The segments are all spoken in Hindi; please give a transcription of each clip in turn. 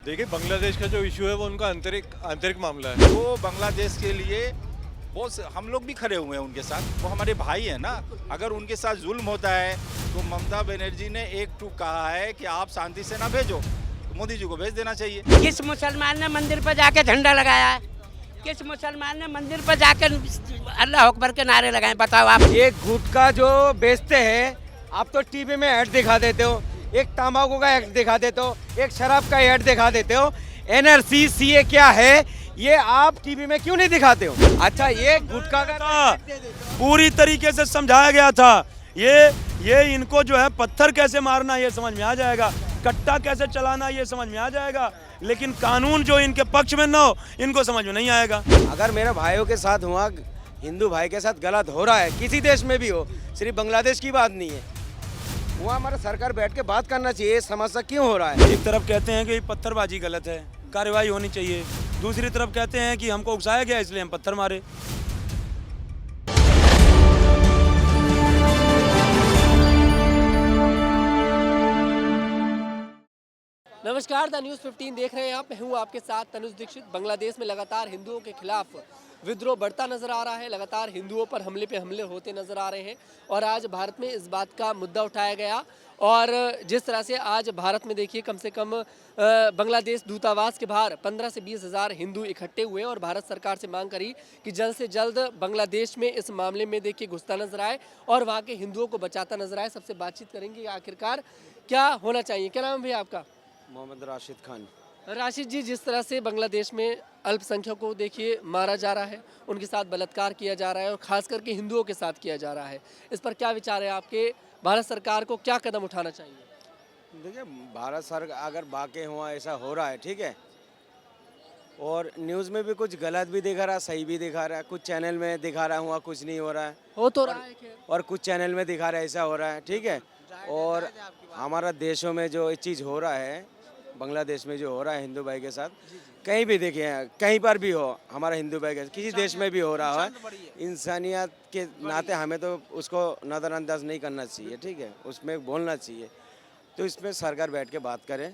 देखिए, बांग्लादेश का जो इशू है वो उनका आंतरिक मामला है। वो बांग्लादेश के लिए हम लोग भी खड़े हुए हैं उनके साथ। वो हमारे भाई हैं ना। अगर उनके साथ जुल्म होता है तो ममता बनर्जी ने एक टूक कहा है कि आप शांति से ना भेजो, तो मोदी जी को भेज देना चाहिए। किस मुसलमान ने मंदिर पर जाके झंडा लगाया है? किस मुसलमान ने मंदिर पर जाकर अल्लाह अकबर के नारे लगाए? बताओ आप। एक गुटखा जो बेचते हैं आप तो टीवी में ऐड दिखा देते हो, एक तंबाकू का ऐड दिखा देते हो, एक शराब का ऐड दिखा देते हो। एनआरसी सीए क्या है ये आप टीवी में क्यों नहीं दिखाते हो? अच्छा, ये गुटखा का पूरी तरीके से समझाया गया था। ये इनको जो है पत्थर कैसे मारना ये समझ में आ जाएगा, कट्टा कैसे चलाना ये समझ में आ जाएगा, लेकिन कानून जो इनके पक्ष में ना हो इनको समझ में नहीं आएगा। अगर मेरे भाइयों के साथ हुआ, हिंदू भाई के साथ गलत हो रहा है, किसी देश में भी हो, सिर्फ बांग्लादेश की बात नहीं है, वहाँ हमारा सरकार बैठ के बात करना चाहिए। ये समस्या क्यों हो रहा है? एक तरफ कहते हैं कि पत्थरबाजी गलत है, कार्रवाई होनी चाहिए, दूसरी तरफ कहते हैं कि हमको उकसाया गया इसलिए हम पत्थर मारे। नमस्कार, द न्यूज़ 15 देख रहे हैं आप। मैं हूं आपके साथ तनुज दीक्षित। बांग्लादेश में लगातार हिंदुओं के खिलाफ विद्रोह बढ़ता नजर आ रहा है, लगातार हिंदुओं पर हमले पे हमले होते नजर आ रहे हैं और आज भारत में इस बात का मुद्दा उठाया गया। और जिस तरह से आज भारत में देखिए कम से कम बांग्लादेश दूतावास के बाहर 15 से 20 हज़ार हिंदू इकट्ठे हुए और भारत सरकार से मांग करी कि जल्द से जल्द बांग्लादेश में इस मामले में देखिए घुसता नजर आए और वहाँ के हिंदुओं को बचाता नजर आए। सबसे बातचीत करेंगे आखिरकार क्या होना चाहिए। क्या नाम है भैया आपका? मोहम्मद राशिद खान। राशिद जी, जिस तरह से बांग्लादेश में अल्पसंख्यकों को देखिए मारा जा रहा है, उनके साथ बलात्कार किया जा रहा है और खास करके हिंदुओं के साथ किया जा रहा है, इस पर क्या विचार है आपके? भारत सरकार को क्या कदम उठाना चाहिए? देखिए, भारत सरकार अगर वाकई हुआ ऐसा हो रहा है, ठीक है, और न्यूज़ में भी कुछ गलत भी दिखा रहा है, सही भी दिखा रहा है, कुछ चैनल में दिखा रहा हुआ कुछ नहीं हो रहा है, हो तो रहा है खैर। और कुछ चैनल में दिखा रहा है ऐसा हो रहा है, ठीक है। और हमारा देशों में जो ये चीज़ हो रहा है, बांग्लादेश में जो हो रहा है हिंदू भाई के साथ, कहीं भी देखिए, कहीं पर भी हो हमारा हिंदू भाई के साथ, किसी देश में भी हो रहा है, इंसानियत के नाते हमें तो उसको नज़रअंदाज नहीं करना चाहिए, ठीक है, उसमें बोलना चाहिए। तो इसमें सरकार बैठ के बात करे,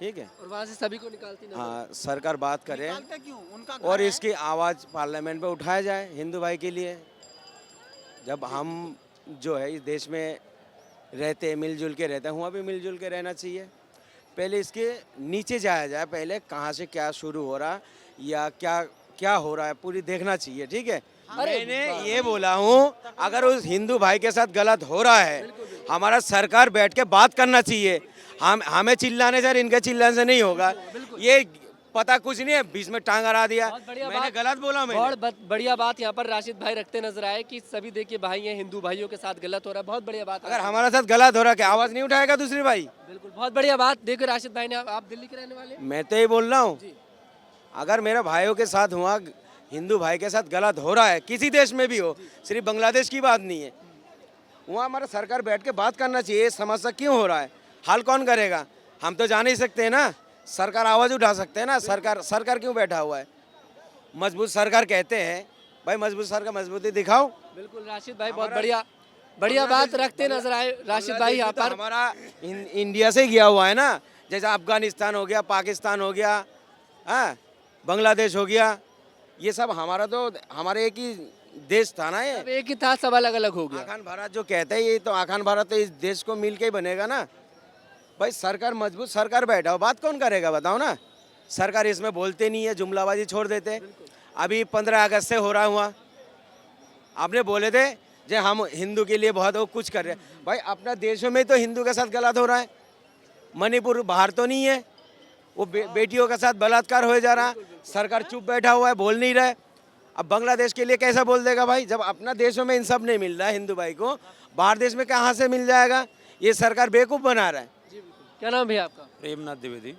ठीक है, और वहाँ से सभी को निकालती नजर हाँ, सरकार बात करे और इसकी आवाज़ पार्लियामेंट में उठाया जाए हिंदू भाई के लिए। जब हम जो है इस देश में रहते मिलजुल के रहते हैं, वहाँ भी मिलजुल के रहना चाहिए। पहले इसके नीचे जाया जाए, पहले कहाँ से क्या शुरू हो रहा या क्या क्या हो रहा है पूरी देखना चाहिए, ठीक है। मैंने ये बोला हूँ, अगर उस हिंदू भाई के साथ गलत हो रहा है, हमारा सरकार बैठ के बात करना चाहिए। हमें चिल्लाने से, इनके चिल्लाने से नहीं होगा। ये पता कुछ नहीं है, बीच में टांग अड़ा दिया, मैंने गलत बोला। बहुत बढ़िया बात यहाँ पर राशिद भाई रखते नजर आए कि सभी देखिए भाई हैं, हिंदू भाइयों के साथ गलत हो रहा है। बहुत बढ़िया बात। अगर हमारे साथ गलत हो रहा है क्या आवाज़ नहीं उठाएगा दूसरी भाई? बिल्कुल, बहुत बढ़िया बात। देखो राशिद भाई ने, आप दिल्ली के रहने वाले? मैं तो ये बोल रहा हूँ, अगर मेरे भाइयों के साथ हुआ, हिंदू भाई के साथ गलत हो रहा है, किसी देश में भी हो, सिर्फ बांग्लादेश की बात नहीं है, वहाँ हमारा सरकार बैठ के बात करना चाहिए। समस्या क्यों हो रहा है, हल कौन करेगा? हम तो जान ही सकते हैं ना, सरकार आवाज़ उठा सकते हैं ना। सरकार क्यों बैठा हुआ है? मजबूत सरकार कहते हैं, भाई मजबूत सरकार मजबूती दिखाओ। बिल्कुल राशिद भाई, बहुत बढ़िया बात रखते नजर आए राशिद भाई यहाँ पर। हमारा इंडिया से गया हुआ है ना, जैसे अफगानिस्तान हो गया, पाकिस्तान हो गया, हाँ, बांग्लादेश हो गया, ये सब हमारे एक ही देश था ना। ये एक ही था, सब अलग अलग हो गया। आखान भारत जो कहते हैं, ये तो आखान भारत तो इस देश को मिल के ही बनेगा ना। भाई सरकार मजबूत सरकार बैठा हो, बात कौन करेगा बताओ ना। सरकार इसमें बोलते नहीं है, जुमलाबाजी छोड़ देते। अभी 15 अगस्त से हो रहा हुआ, आपने बोले थे जो हम हिंदू के लिए बहुत कुछ कर रहे हैं। भाई अपना देशों में तो हिंदू के साथ गलत हो रहा है, मणिपुर बाहर तो नहीं है, वो बेटियों के साथ बलात्कार हो जा रहा, सरकार चुप बैठा हुआ है, बोल नहीं रहा है। अब बांग्लादेश के लिए कैसा बोल देगा भाई? जब अपना देशों में इन सब नहीं मिल रहा है हिंदू भाई को, बाहर देश में कहाँ से मिल जाएगा? ये सरकार बेवकूफ़ बना रहा है। क्या नाम है आपका? प्रेमनाथ द्विवेदी।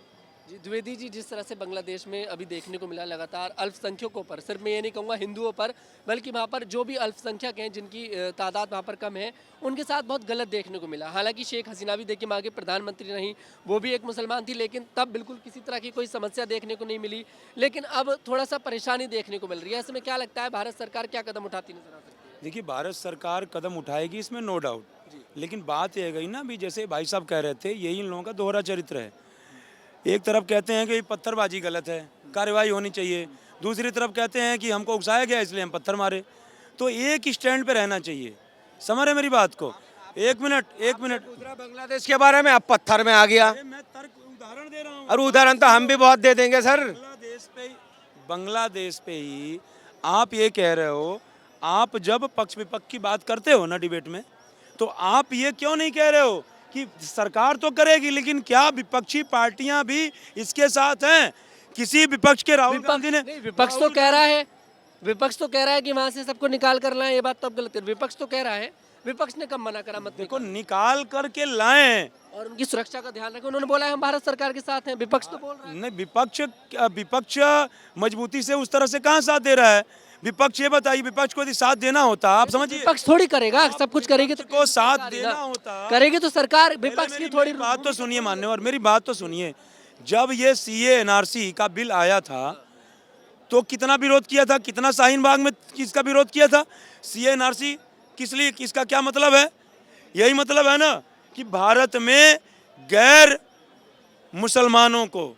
जी द्विवेदी जी, जिस तरह से बांग्लादेश में अभी देखने को मिला लगातार अल्पसंख्यकों पर, सिर्फ मैं ये नहीं कहूँगा हिंदुओं पर, बल्कि वहाँ पर जो भी अल्पसंख्यक हैं जिनकी तादाद वहाँ पर कम है, उनके साथ बहुत गलत देखने को मिला। हालांकि शेख हसीना भी देखिए वहाँ की प्रधानमंत्री रहीं, वो भी एक मुसलमान थी, लेकिन तब बिल्कुल किसी तरह की कोई समस्या देखने को नहीं मिली। लेकिन अब थोड़ा सा परेशानी देखने को मिल रही है। ऐसे में क्या लगता है भारत सरकार क्या कदम उठाती नजर आ सकती है? देखिए, भारत सरकार कदम उठाएगी इसमें नो डाउट, लेकिन बात यह गई ना, अभी जैसे भाई साहब कह रहे थे, यही इन लोगों का दोहरा चरित्र है। एक तरफ कहते हैं कि पत्थरबाजी गलत है, कार्रवाई होनी चाहिए, दूसरी तरफ कहते हैं कि हमको उकसाया गया इसलिए हम पत्थर मारे। तो एक स्टैंड पे रहना चाहिए, समझ रहे मेरी बात को? एक मिनट दूसरा बांग्लादेश के बारे में अब पत्थर में आ गया। मैं तर्क उदाहरण दे रहा हूँ। और उदाहरण तो हम भी बहुत दे देंगे सर। बांग्लादेश पे ही आप ये कह रहे हो, आप जब पक्ष विपक्ष की बात करते हो ना डिबेट में, तो आप ये क्यों नहीं कह रहे हो कि सरकार तो करेगी लेकिन क्या विपक्षी पार्टियां भी इसके साथ हैं? किसी विपक्ष के राहुल गांधी ने विपक्ष तो कह रहा है, विपक्ष तो कह रहा है कि वहां से सबको निकाल कर लाएं, ये बात तो अब गलत है। विपक्ष तो कह रहा है, विपक्ष ने कब मना करा? मत देखो निकाल करके लाएं और उनकी सुरक्षा का ध्यान रखें। उन्होंने बोला है हम भारत सरकार के साथ हैं, विपक्ष तो बोल रहा है। नहीं, विपक्ष मजबूती से उस तरह से कहाँ साथ दे रहा है? विपक्ष ये बताइए, विपक्ष को यदि साथ देना होता, आप समझिए, विपक्ष थोड़ी करेगा, सब कुछ करेगी तो को साथ देना होता, करेगी तो सरकार। विपक्ष की थोड़ी बात तो सुनिए मान्यवर, मेरी बात तो सुनिए। जब ये CA NRC का बिल आया था तो कितना विरोध किया था, कितना शाहीन बाग में किसका विरोध किया था? CA NRC किस लिए, किसका क्या मतलब है? यही मतलब है ना कि भारत में गैर मुसलमानों को,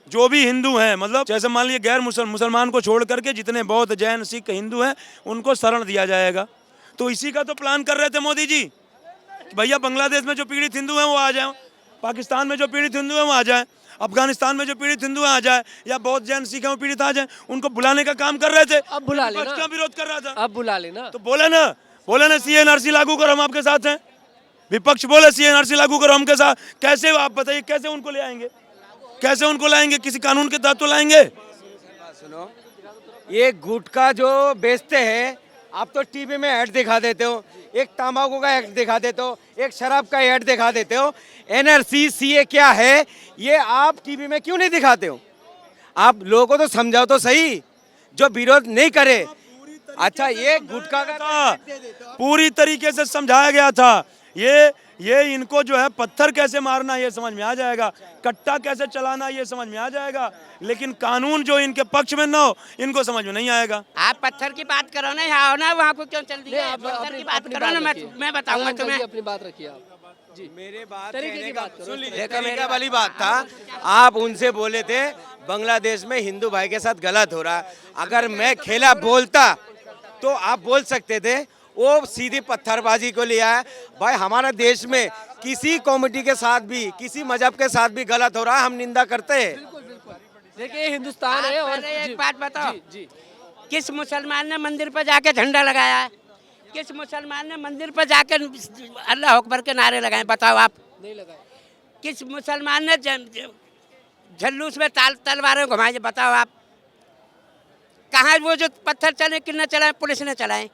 जो भी हिंदू हैं, मतलब जैसे मान लीजिए गैर मुसलमान को छोड़ करके जितने बौद्ध, जैन, सिख, हिंदू हैं उनको शरण दिया जाएगा। तो इसी का तो प्लान कर रहे थे मोदी जी कि भैया बांग्लादेश में जो पीड़ित हिंदू हैं वो आ जाएं, पाकिस्तान में जो पीड़ित हिंदू हैं वो आ जाएं, अफगानिस्तान में जो पीड़ित हिंदू हैं आ जाए, या बौद्ध, जैन, सिख हैं वो पीड़ित आ जाए। उनको बुलाने का काम कर रहे थे। अब बुला लेना, क्या विरोध कर रहा था? अब बुला लेना। तो बोले ना CA NRC लागू करो, हम आपके साथ हैं। विपक्ष बोले CA NRC लागू करो, हम के साथ। कैसे आप बताइए, कैसे उनको ले आएंगे? कैसे उनको लाएंगे? किसी कानून के तहत तो लाएंगे। सुनो, ये गुटखा जो बेचते हैं, आप तो टीवी में ऐड दिखा देते हो, एक तंबाकू का ऐड दिखा देते हो, एक शराब का ऐड दिखा देते हो। NRC CA क्या है ये आप टीवी में क्यों नहीं दिखाते हो? आप लोगों को तो समझाओ तो सही, जो विरोध नहीं करे। अच्छा, ये गुटखा का पूरी तरीके से समझाया गया था। ये इनको जो है पत्थर कैसे मारना ये समझ में आ जाएगा, कट्टा कैसे चलाना ये समझ में आ जाएगा, लेकिन कानून जो इनके पक्ष में ना हो इनको समझ में नहीं आएगा। आप पत्थर की बात करो ना, यहाँ ना वहाँ को क्यों चल दिया? पत्थर की बात करो ना, मैं बताऊंगा तुम्हें। अपनी बात रखिए आप जी। मेरे बात तरीके कहने की का बात करो। सुन लीजिए, तरीका वाली बात था। आप उनसे बोले थे बांग्लादेश में हिंदू भाई के साथ गलत हो रहा है। अगर मैं खिलाफ बोलता तो आप बोल सकते थे, वो सीधी पत्थरबाजी को लिया है। भाई हमारे देश में किसी कम्युनिटी के साथ भी, किसी मजहब के साथ भी गलत हो रहा है, हम निंदा करते हैं। देखिए हिंदुस्तान है। और एक बात बताओ, जी, किस मुसलमान ने मंदिर पर जाके झंडा लगाया है? किस मुसलमान ने मंदिर पर जाके अल्लाह अकबर के नारे लगाए? बताओ आप। नहीं लगाए। किस मुसलमान ने झल्लूस में तलवारें घुमाई? बताओ आप। कहाँ वो जो पत्थर चले, किसने चलाए? पुलिस ने चलाए।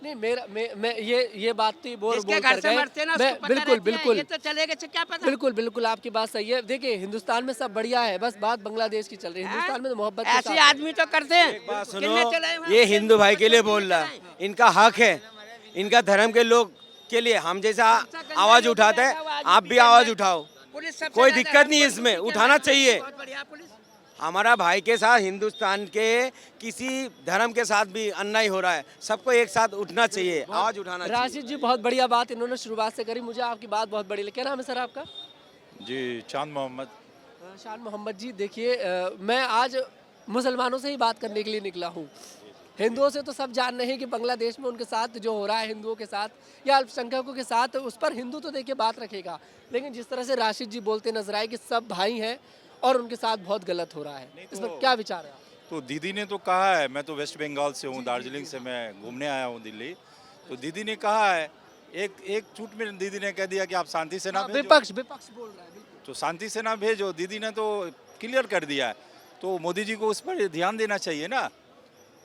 नहीं, मैं ये बात तो बोल जिसके घर से मरते ना उसको पता बिल्कुल रहती है, बिल्कुल ये तो चलेगा, क्या पता। बिल्कुल आपकी बात सही है। देखिए हिंदुस्तान में सब बढ़िया है, बस बात बांग्लादेश की चल रही है। हिंदुस्तान में तो मोहब्बत के ऐसे साथ आदमी तो करते हैं। बात सुनो, किसने चलाए वहाँ? ये हिंदू भाई के लिए बोल रहा है, इनका हक है, इनका धर्म के लोग के लिए हम जैसा आवाज उठाते हैं, आप भी आवाज उठाओ, पुलिस सबसे कोई ज्यादा दिक्कत नहीं पुलिस इसमें, क्या उठाना करती है? चाहिए। बहुत बढ़िया पुलिस। हमारा भाई के साथ, हिंदुस्तान के किसी धर्म के साथ भी अन्याय हो रहा है, सबको एक साथ उठना चाहिए, आवाज उठाना चाहिए। राशिद जी बहुत बढ़िया बात इन्होंने शुरुआत से करी। मुझे आपकी बात बहुत बड़ी लगी। क्या नाम है सर आपका? जी चांद मोहम्मद। शान मोहम्मद जी, देखिए मैं आज मुसलमानों से ही बात करने के लिए निकला हूँ। हिंदुओं से तो सब जान रहे हैं कि बांग्लादेश में उनके साथ जो हो रहा है, हिंदुओं के साथ या अल्पसंख्यकों के साथ, उस पर हिंदू तो देखिए बात रखेगा। लेकिन जिस तरह से राशिद जी बोलते नजर आए कि सब भाई हैं और उनके साथ बहुत गलत हो रहा है, इस पर क्या विचार है? तो दीदी ने तो कहा है, मैं तो वेस्ट बंगाल से हूँ, दार्जिलिंग से मैं घूमने आया हूँ दिल्ली। तो दीदी ने कहा है, एक चूट में दीदी ने कह दिया कि आप शांति से ना भेजो। विपक्ष बोल रहा है। बिल्कुल। तो शांति से ना भेजो, दीदी ने तो क्लियर कर दिया है। तो मोदी जी को उस पर ध्यान देना चाहिए ना।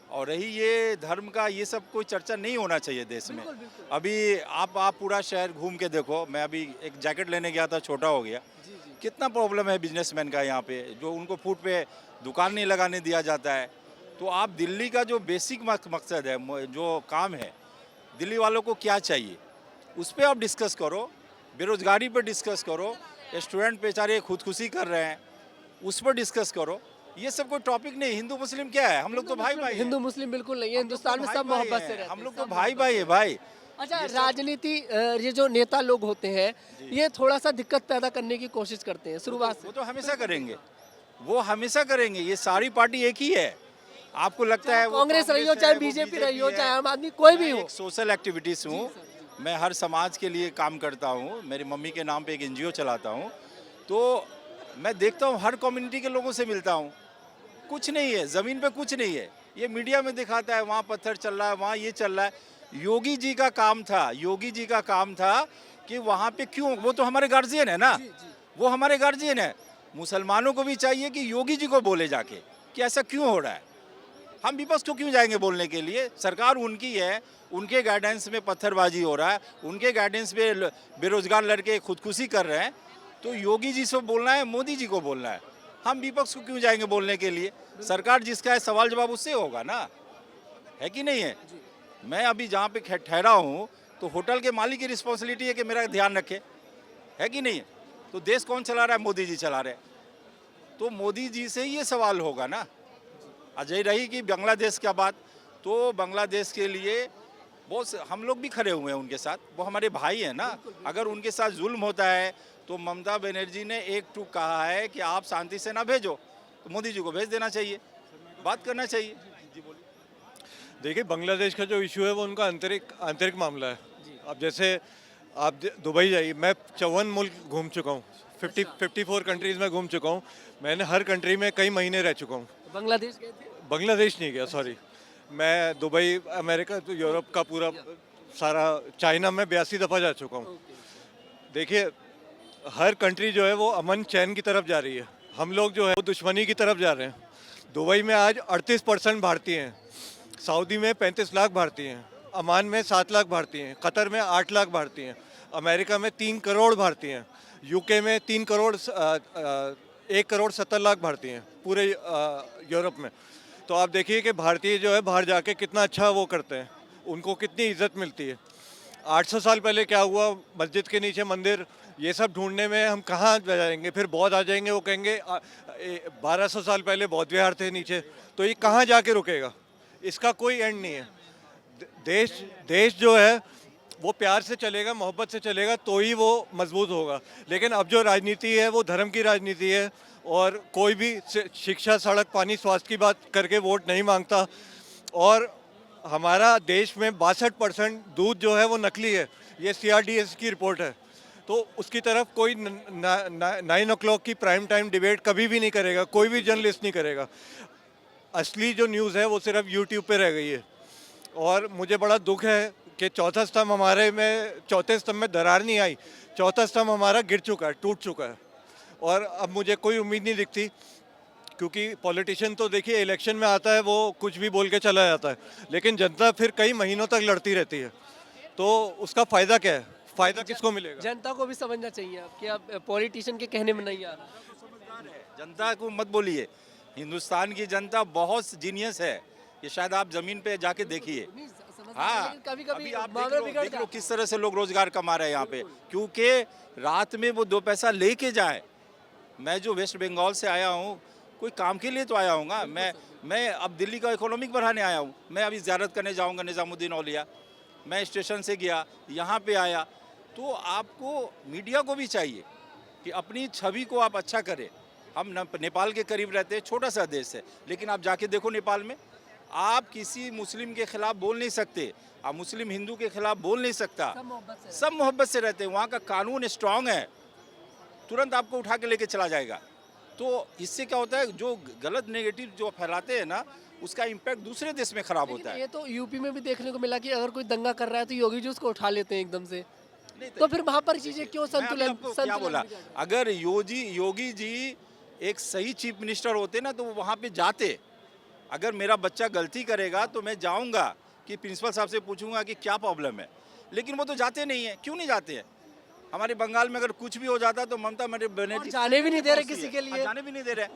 और रही ये धर्म का, ये सब कोई चर्चा नहीं होना चाहिए देश में। अभी आप पूरा शहर घूम के देखो। मैं अभी एक जैकेट लेने गया था, छोटा हो गया। कितना प्रॉब्लम है बिजनेसमैन का यहाँ पे, जो उनको फुट पे दुकान नहीं लगाने दिया जाता है। तो आप दिल्ली का जो बेसिक मकसद है, जो काम है, दिल्ली वालों को क्या चाहिए उस पर आप डिस्कस करो। बेरोजगारी पर डिस्कस करो, स्टूडेंट बेचारे खुदकुशी कर रहे हैं उस पर डिस्कस करो। ये सब कोई टॉपिक नहीं। हिंदू मुस्लिम क्या है, हम लोग तो भाई भाई। हिंदू मुस्लिम बिल्कुल नहीं है। हिंदुस्तान में सब मोहब्बत से रहते हैं। हम लोग तो भाई भाई है भाई। अच्छा, राजनीति ये जो नेता लोग होते हैं ये थोड़ा सा दिक्कत पैदा करने की कोशिश करते हैं शुरुआत से। वो तो हमेशा करेंगे, वो हमेशा करेंगे। ये सारी पार्टी एक ही है। आपको लगता है वो कांग्रेस रही हो, है, चाहे वो बीजेपी रही हो, है। चाहे आम आदमी, कोई भी मैं हो। एक सोशल एक्टिविटीज हूँ, मैं हर समाज के लिए काम करता हूँ। मेरी मम्मी के नाम पे एक एनजीओ चलाता हूँ, तो मैं देखता हूँ हर कम्युनिटी के लोगों से मिलता हूँ। कुछ नहीं है ज़मीन पे, कुछ नहीं है। ये मीडिया में दिखाता है वहाँ पत्थर चल रहा है, वहाँ ये चल रहा है। योगी जी का काम था, योगी जी का काम था कि वहाँ पे क्यों, वो तो हमारे गार्जियन है ना, वो हमारे गार्जियन है। मुसलमानों को भी चाहिए कि योगी जी को बोले जाके कि ऐसा क्यों हो रहा है। हम विपक्ष को क्यों जाएंगे बोलने के लिए? सरकार उनकी है, उनके गाइडेंस में पत्थरबाजी हो रहा है, उनके गाइडेंस में बेरोजगार लड़के खुदकुशी कर रहे हैं। तो योगी जी से बोलना है, मोदी जी को बोलना है। हम विपक्ष को क्यों जाएंगे बोलने के लिए? सरकार जिसका है सवाल जवाब उससे होगा ना, है कि नहीं है? मैं अभी जहाँ पे ठहरा हूँ तो होटल के मालिक की रिस्पॉन्सिबिलिटी है कि मेरा ध्यान रखे, है कि नहीं है? तो देश कौन चला रहा है? मोदी जी चला रहे हैं। तो मोदी जी से ये सवाल होगा ना। अजय रही कि बांग्लादेश का बात, तो बांग्लादेश के लिए बहुत हम लोग भी खड़े हुए हैं उनके साथ। वो हमारे भाई हैं ना। अगर उनके साथ जुल्म होता है तो ममता बनर्जी ने एक टूक कहा है कि आप शांति से ना भेजो, तो मोदी जी को भेज देना चाहिए, बात करना चाहिए। देखिए, बांग्लादेश का जो इशू है वो उनका आंतरिक मामला है। अब जैसे आप दुबई जाइए, मैं 54 मुल्क घूम चुका हूँ, 54 कंट्रीज़ में घूम चुका हूँ। मैंने हर कंट्री में कई महीने रह चुका हूँ। बांग्लादेश गए थे? बांग्लादेश नहीं गया, सॉरी। मैं दुबई, अमेरिका, तो यूरोप का पूरा सारा, चाइना में 82 दफ़ा जा चुका हूँ। देखिए, हर कंट्री जो है वो अमन चैन की तरफ जा रही है, हम लोग जो है वो दुश्मनी की तरफ जा रहे हैं। दुबई में आज 38% भारतीय हैं, सऊदी में 35 लाख भारतीय हैं, अमान में 7 लाख भारतीय हैं, कतर में 8 लाख भारतीय हैं, अमेरिका में 3 करोड़ भारतीय हैं, यूके में 1 करोड़ 70 लाख भारतीय हैं, पूरे यूरोप में। तो आप देखिए कि भारतीय जो है बाहर जाके कितना अच्छा वो करते हैं, उनको कितनी इज्जत मिलती है। 800 साल पहले क्या हुआ, मस्जिद के नीचे मंदिर, ये सब ढूंढने में हम कहाँ जाएंगे? फिर बौद्ध आ जाएंगे, वो कहेंगे 1200 साल पहले बौद्ध विहार थे नीचे, तो ये कहाँ जाके रुकेगा? इसका कोई एंड नहीं है। देश जो है वो प्यार से चलेगा, मोहब्बत से चलेगा तो ही वो मजबूत होगा। लेकिन अब जो राजनीति है वो धर्म की राजनीति है, और कोई भी शिक्षा, सड़क, पानी, स्वास्थ्य की बात करके वोट नहीं मांगता। और हमारा देश में 62% दूध जो है वो नकली है, ये CRDS की रिपोर्ट है। तो उसकी तरफ कोई 9 o'clock की प्राइम टाइम डिबेट कभी भी नहीं करेगा, कोई भी जर्नलिस्ट नहीं करेगा। असली जो न्यूज़ है वो सिर्फ YouTube पे रह गई है। और मुझे बड़ा दुख है कि चौथा स्तंभ में दरार नहीं आई, चौथा स्तंभ हमारा गिर चुका है, टूट चुका है। और अब मुझे कोई उम्मीद नहीं दिखती, क्योंकि पॉलिटिशियन तो देखिए इलेक्शन में आता है, वो कुछ भी बोल के चला जाता है, लेकिन जनता फिर कई महीनों तक लड़ती रहती है। तो उसका फ़ायदा क्या है? फ़ायदा किसको मिलेगा? जनता को भी समझना चाहिए अब कि अब पॉलिटिशियन के कहने में नहीं आ रहा। जनता को मत बोलिए, हिंदुस्तान की जनता बहुत जीनियस है, ये शायद आप जमीन पे जाके देखिए। हाँ, कभी कभी अभी आप मामला देख बिगड़ लो जाता किस तरह से लोग रोजगार कमा रहे हैं यहाँ पे, क्योंकि रात में वो 2 पैसा लेके जाए। मैं जो वेस्ट बंगाल से आया हूँ, कोई काम के लिए तो आया हूँ। मैं अब दिल्ली का इकोनॉमिक बढ़ाने आया हूँ। मैं अभी ज़ियारत करने जाऊँगा निज़ामुद्दीन औलिया, मैं स्टेशन से गया, यहाँ पे आया। तो आपको मीडिया को भी चाहिए कि अपनी छवि को आप अच्छा करें। हम नेपाल के करीब रहते हैं, छोटा सा देश है, लेकिन आप जाके देखो नेपाल में, आप किसी मुस्लिम के खिलाफ बोल नहीं सकते, आप मुस्लिम हिंदू के खिलाफ बोल नहीं सकता, सब मोहब्बत से रहते हैं। वहाँ का कानून स्ट्रांग है, तुरंत आपको उठा के लेके चला जाएगा। तो इससे क्या होता है, जो गलत नेगेटिव जो फैलाते हैं ना, उसका इम्पैक्ट दूसरे देश में खराब होता है। ये तो यूपी में भी देखने को मिला कि अगर कोई दंगा कर रहा है तो योगी जी उसको उठा लेते हैं एकदम से। तो फिर वहाँ पर चीजें क्यों संतुलन? क्या बोला, अगर योगी जी एक सही चीफ मिनिस्टर होते ना तो वो वहाँ पे जाते। अगर मेरा बच्चा गलती करेगा तो मैं जाऊँगा कि प्रिंसिपल साहब से पूछूंगा कि क्या प्रॉब्लम है, लेकिन वो तो जाते नहीं है। क्यों नहीं जाते हैं? हमारे बंगाल में अगर कुछ भी हो जाता तो ममता बनर्जी जाने भी नहीं दे रहे किसी के लिए, जाने भी नहीं दे रहे।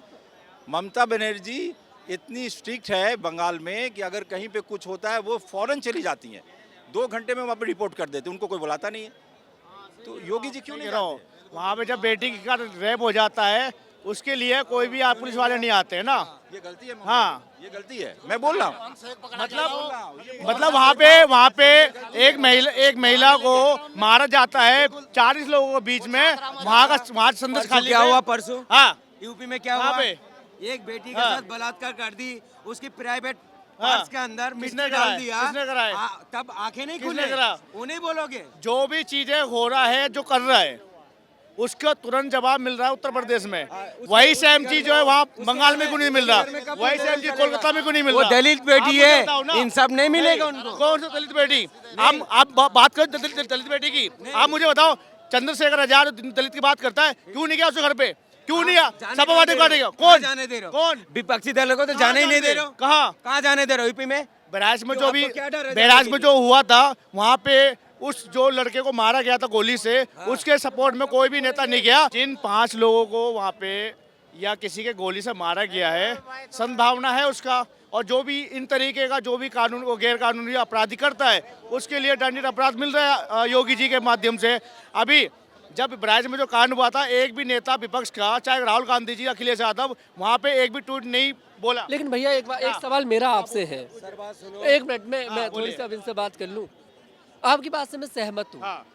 ममता बनर्जी इतनी स्ट्रिक्ट है बंगाल में कि अगर कहीं पे कुछ होता है वो फौरन चली जाती हैं, 2 घंटे में वहाँ पे रिपोर्ट कर देते, उनको कोई बुलाता नहीं है। तो योगी जी क्यों नहीं रहा? वहाँ पे जब बेटी का रेप हो जाता है उसके लिए कोई भी पुलिस वाले नहीं आते हैं ना। ये गलती है हाँ, ये गलती है, मैं बोल रहा हूँ। मतलब वहाँ पे एक महिला को मारा जाता है 40 लोगों के बीच में, वहाँ संदेश परसों खाली क्या हुआ परसों हाँ यूपी में क्या कहाँ हुआ? पे? एक बेटी के हाँ। साथ बलात्कार कर दी, उसकी प्राइवेट हाँ। पर्स के अंदर किसने मिर्ची कराया? डाल दिया। किसने कराया? तब आंखें नहीं किसने खुले, करा? उन्हें बोलोगे। जो भी चीजें हो रहा है, जो कर रहा है, उसका तुरंत जवाब मिल रहा है उत्तर प्रदेश में। वही सेम चीज जो है वहाँ बंगाल में क्यों नहीं मिल रहा, वही सेम चीज कोलकाता में क्यों नहीं मिल वो रहा। दलित आप बेटी मुझे है, बताओ ना। इंसाफ नहीं मिलेगा नहीं, उनको। कौन सा दलित बेटी? आप बात करो दलित बेटी की। आप मुझे बताओ, चंद्रशेखर आजाद दलित की बात करता है, क्यों नहीं गया उसके घर पे? क्यों नहीं गया? सब बातें काटेगा कौन? जाने दे रहे हो? कौन? विपक्षी दलों को तो जाने ही नहीं दे रहे हो। कहाँ? कहाँ जाने दे रहे हो यूपी में? बैराज में क्यों, जो भी आपको क्या डर है बैराज जाने में के जो हुआ था, वहाँ पे उस जो लड़के को मारा गया था गोली से, उसके सपोर्ट में कोई भी नेता नहीं गया। जिन 5 लोगों को वहाँ पे या किसी के गोली से मारा गया है, संभावना है उसका, और जो भी इन तरीके का जो भी कानून को गैर कानूनी अपराधी करता है, उसके लिए दंडित अपराध मिल रहा है योगी जी के माध्यम से। अभी जब बहराइच में जो कांड हुआ था, एक भी नेता विपक्ष का, चाहे राहुल गांधी जी, अखिलेश यादव, वहाँ पे एक भी ट्वीट नहीं बोला। लेकिन भैया एक सवाल मेरा आपसे है, एक मिनट में मैं थोड़ी सी अब इनसे बात कर लूं। आपकी बात से मैं सहमत हूँ। हाँ,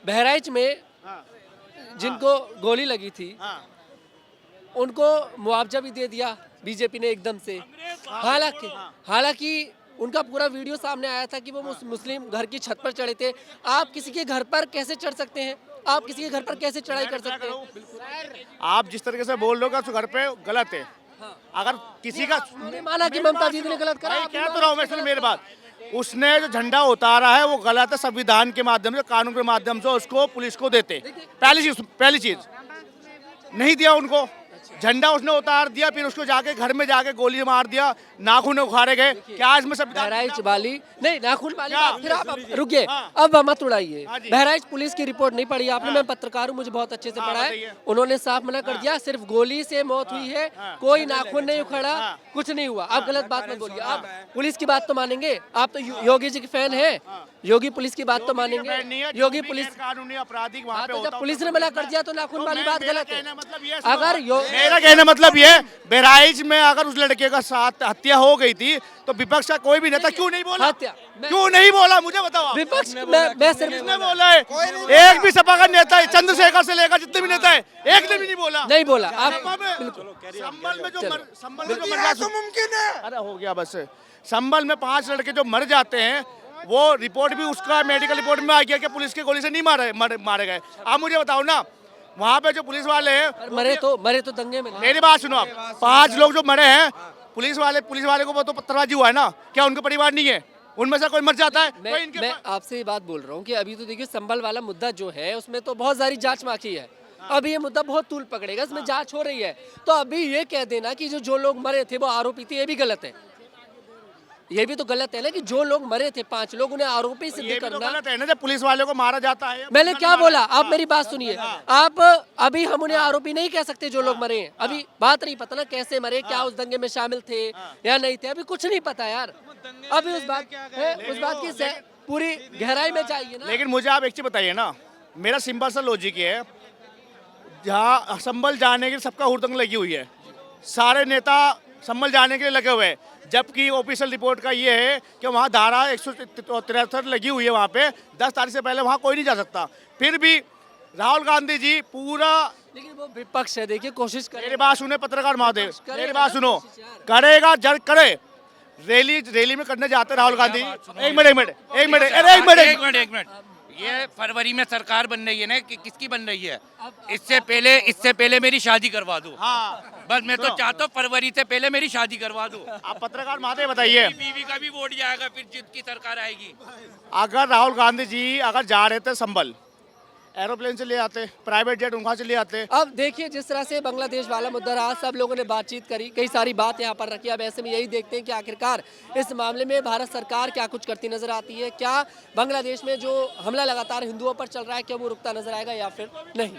बहराइच में हाँ, जिनको गोली लगी थी हाँ, उनको मुआवजा भी दे दिया बीजेपी ने एकदम से। हालांकि उनका पूरा वीडियो सामने आया था कि वो मुस्लिम घर की छत पर चढ़े थे। आप किसी के घर पर कैसे चढ़ सकते हैं? आप किसी के घर पर कैसे चढ़ाई कर सकते हैं? आप जिस तरीके से बोल रहे हो कि घर पे गलत है। अगर किसी का हमने माना कि ममता दीदी ने गलत करा। भाई, कह तो रहा हूं मैं, सुनो मेरी बात। उसने जो झंडा उतारा है वो गलत है, संविधान के माध्यम से, कानून के माध्यम से उसको पुलिस को देते। पहली चीज नहीं दिया उनको, झंडा उसने उतार दिया, फिर उसको जाके घर में जाके गोली मार दिया, नाखून उखाड़े गए। क्या इसमें संविधान? बहराइच वाली नहीं, नाखून वाली क्या? बात, फिर आप रुकिए, हाँ। अब मत उड़ाइए। हाँ जी। बहराइच पुलिस की रिपोर्ट नहीं पढ़ी आपने? मैं पत्रकार हूँ, मुझे बहुत अच्छे से हाँ, पढ़ा है। बताइए। उन्होंने साफ मना कर दिया, सिर्फ गोली से मौत हुई है, कोई नाखून नहीं उखड़ा, कुछ नहीं हुआ। आप गलत बात मत बोलिए। आप पुलिस की बात तो मानेंगे? आप तो योगी जी के फैन हैं, योगी पुलिस की बात तो मानेंगे? योगी पुलिस कानूनी अपराधी वहाँ पे तो होता जब पुलिस ने मना कर दिया तो नाखून वाली बात गलत है। अगर मेरा कहना मतलब ये, बहराइच में अगर उस लड़के का साथ हत्या हो गई थी तो विपक्ष का कोई भी नेता क्यों नहीं बोला? हत्या क्यों नहीं बोला, मुझे बताओ आप। विपक्ष मैं सिर्फ किसने बोला है? एक भी सपा का नेता है, चंद्रशेखर से लेकर जितने भी नेता है, एक ने भी नहीं बोला। नहीं बोला आप। सपा में संभल में जो मर जाते मुमकिन है। अरे हो गया बस। संभल में 5 लड़के जो मर जाते हैं, वो रिपोर्ट भी उसका मेडिकल रिपोर्ट में आ गया कि पुलिस की गोली से नहीं मारे गए। आप मुझे बताओ ना, वहाँ पे जो पुलिस वाले हैं, मरे तो दंगे में। मेरी बात सुनो आप, 5 लोग जो मरे हैं, पुलिस वाले को वो तो पत्थरबाजी हुआ है ना, क्या उनका परिवार नहीं है? उनमें से कोई मर जाता है? मैं आपसे ये बात बोल रहा हूँ कि अभी तो देखिए संभल वाला मुद्दा जो है उसमें तो बहुत सारी जांच बाकी है। अभी ये मुद्दा बहुत तूल पकड़ेगा, इसमें जांच हो रही है। तो अभी ये कह देना कि जो लोग मरे थे वो आरोपी थे, ये भी गलत है। ये भी तो गलत है ना कि जो लोग मरे थे 5 लोग, उन्हें आरोपी सिद्ध ये भी तो करना। गलत है ना, जब पुलिस वाले को मारा जाता है। मैंने क्या बोला, आप मेरी बात सुनिए। आप अभी हम उन्हें आरोपी नहीं कह सकते जो लोग मरे हैं। अभी बात नहीं पता ना कैसे मरे, क्या उस दंगे में शामिल थे या नहीं थे, अभी कुछ नहीं पता यार। अभी उस बात की पूरी गहराई में जाइए ना। लेकिन मुझे आप एक चीज बताइए ना, मेरा सिंपल सा लॉजिक है, जहाँ संभल जाने के लिए सबका हुड़दंग लगी हुई है, सारे नेता संभल जाने के लिए लगे हुए हैं, जबकि ऑफिशियल रिपोर्ट का ये है कि वहाँ धारा 173 लगी हुई है। वहाँ पे 10 तारीख से पहले वहाँ कोई नहीं जा सकता। फिर भी राहुल गांधी जी पूरा, लेकिन वो विपक्ष है, देखिए कोशिश करें। मेरी बात सुने पत्रकार महोदय, मेरी बात सुनो, करेगा जर करे। रैली में करने जाते राहुल गांधी। एक मिनट, ये फरवरी में सरकार बन रही है ना, कि किसकी बन रही है? इससे पहले मेरी शादी करवा दो। हाँ, बस मैं तो चाहता हूँ फरवरी से पहले मेरी शादी करवा दो। आप पत्रकार महोदय बताइए, बीवी का भी वोट जाएगा, फिर जिसकी सरकार आएगी। अगर राहुल गांधी जी अगर जा रहे थे संभल, एरोप्लेन से ले आते, प्राइवेट जेट वहाँ से ले आते। अब देखिए जिस तरह से बांग्लादेश वाला मुद्दा रहा, सब लोगों ने बातचीत करी, कई सारी बात यहाँ पर रखी। अब ऐसे में यही देखते हैं कि आखिरकार इस मामले में भारत सरकार क्या कुछ करती नजर आती है। क्या बांग्लादेश में जो हमला लगातार हिंदुओं पर चल रहा है, क्या वो रुकता नजर आएगा या फिर नहीं।